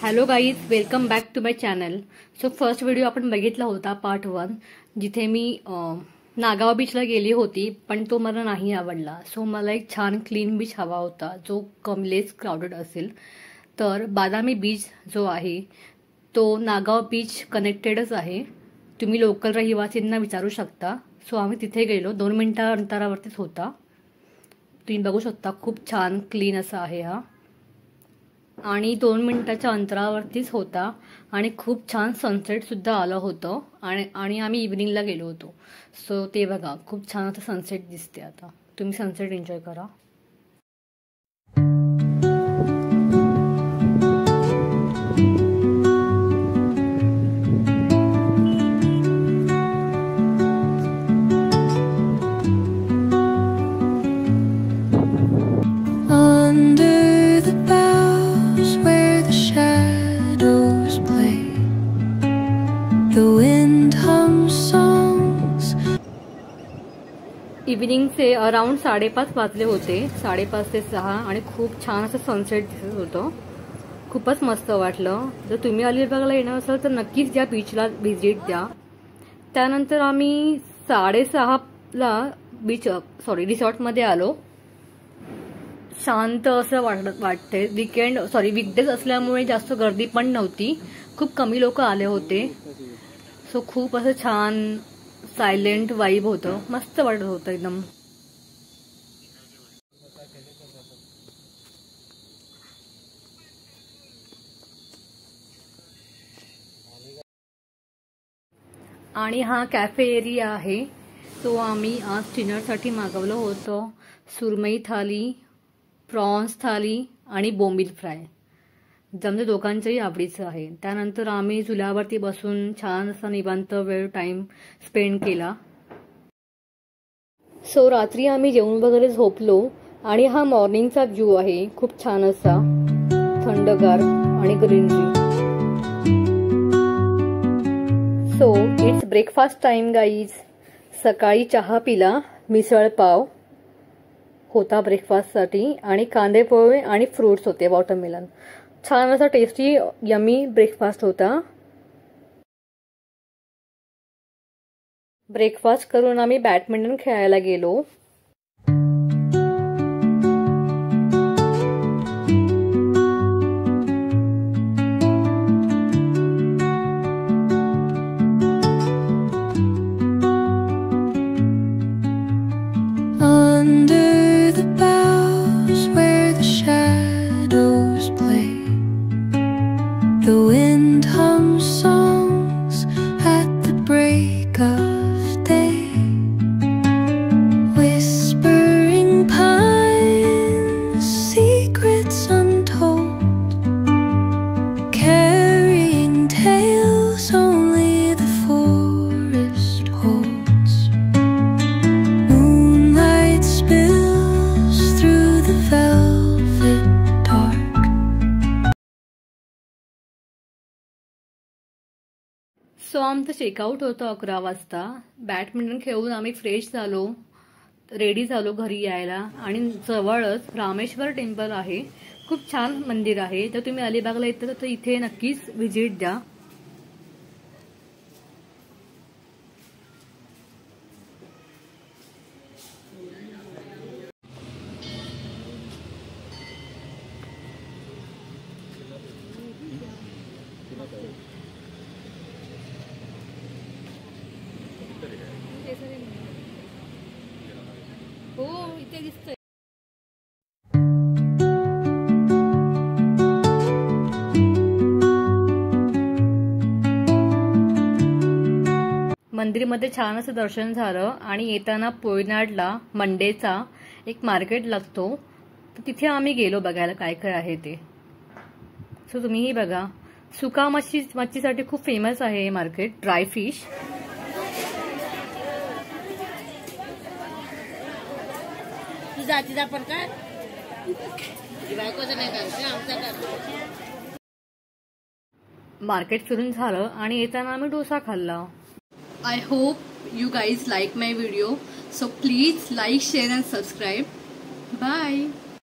Hello guys, welcome back to my channel. So first video आपण बघितला होता part 1, जिथे मी नागाव बीचला गेली होती, पण तो मला नाही आवडला. सो मला एक छान क्लीन बीच हवा होता जो लेस क्राउडेड असेल. तर बादामी बीच जो आहे तो नागाव बीच कनेक्टेडच आहे. तुम्ही लोकल रहिवासींना विचारू शकता. सो आम्ही तिथे गेलो, 2 मिनिटा अंतरावरतीच होता. तुम्ही बघू शकता खूप छान क्लीन असा आहे हा, आणि 2 मिनिटाच्या अंतरावरतीच होता आणि खूप छान सनसेट सुद्धा आलं होतं. आणि आम्ही इव्हिनिंगला गेलो होतो. सो ते बघा खूप छान असं सनसेट दिसते. आता तुम्ही सनसेट एन्जॉय करा. इव्हिनिंगचे अराउंड 5:30 वाजले होते, 5:30 ते 6, आणि खूप छान असं सनसेट दिसत होतं. खूपच मस्त वाटलं. जर तुम्ही अलिबागला येणार असाल तर नक्कीच या बीचला व्हिजिट द्या. त्यानंतर आम्ही 6:30ला रिसॉर्टमध्ये आलो. शांत असं वाटते. वीकडेज असल्यामुळे जास्त गर्दी पण नव्हती, खूप कमी लोक आले होते. सो खूप असं छान सायलेंट वाइब होतं, मस्त वाटत होतं एकदम. आणि हा कॅफे एरिया आहे, तो आम्ही आज डिनरसाठी मागवलं होतं. सुरमई थाली, प्रॉन्स थाली आणि बोंबील फ्राय. जमते दोघांच्याही आवडीचं आहे. त्यानंतर आम्ही झुल्यावरती बसून छान असा निवांत वेळ टाइम स्पेंड केला. सो रात्री आम्ही जेवण वगैरे झोपलो. आणि हा मॉर्निंगचा व्ह्यू आहे, खूप छान असा थंडगार आणि greenery. So it's breakfast time guys. सकाळी चहा पिला, मिसळ पाव होता ब्रेकफास्टसाठी, आणि कांदे पोहे आणि फ्रुट्स होते, वॉटरमेलन. छान असा टेस्टी यमी ब्रेकफास्ट होता. ब्रेकफास्ट करून आम्ही बॅडमिंटन खेळायला गेलो. सो आमचं चेकआउट होतं 11 वाजता. बॅडमिंटन खेळून आम्ही फ्रेश झालो, रेडी झालो घरी यायला. आणि जवळच रामेश्वर टेम्पल आहे, खूप छान मंदिर आहे. तर तुम्ही अलिबागला येता तर इथे नक्कीच व्हिजिट द्या. हो, इथे दिसतंय. मंदिरमध्ये छान असं दर्शन झालं. आणि येताना पोयनाडला मंडेचा एक मार्केट लागतो, तर तिथे आम्ही गेलो बघायला काय काय आहे ते. सो तुम्हीही बघा. सुका मच्छीसाठी खूप फेमस आहे हे मार्केट. Dry fish. मार्केट फिरून झालं आणि येताना आम्ही डोसा खाल्ला. I hope you guys like my video. So please like, share and subscribe. Bye.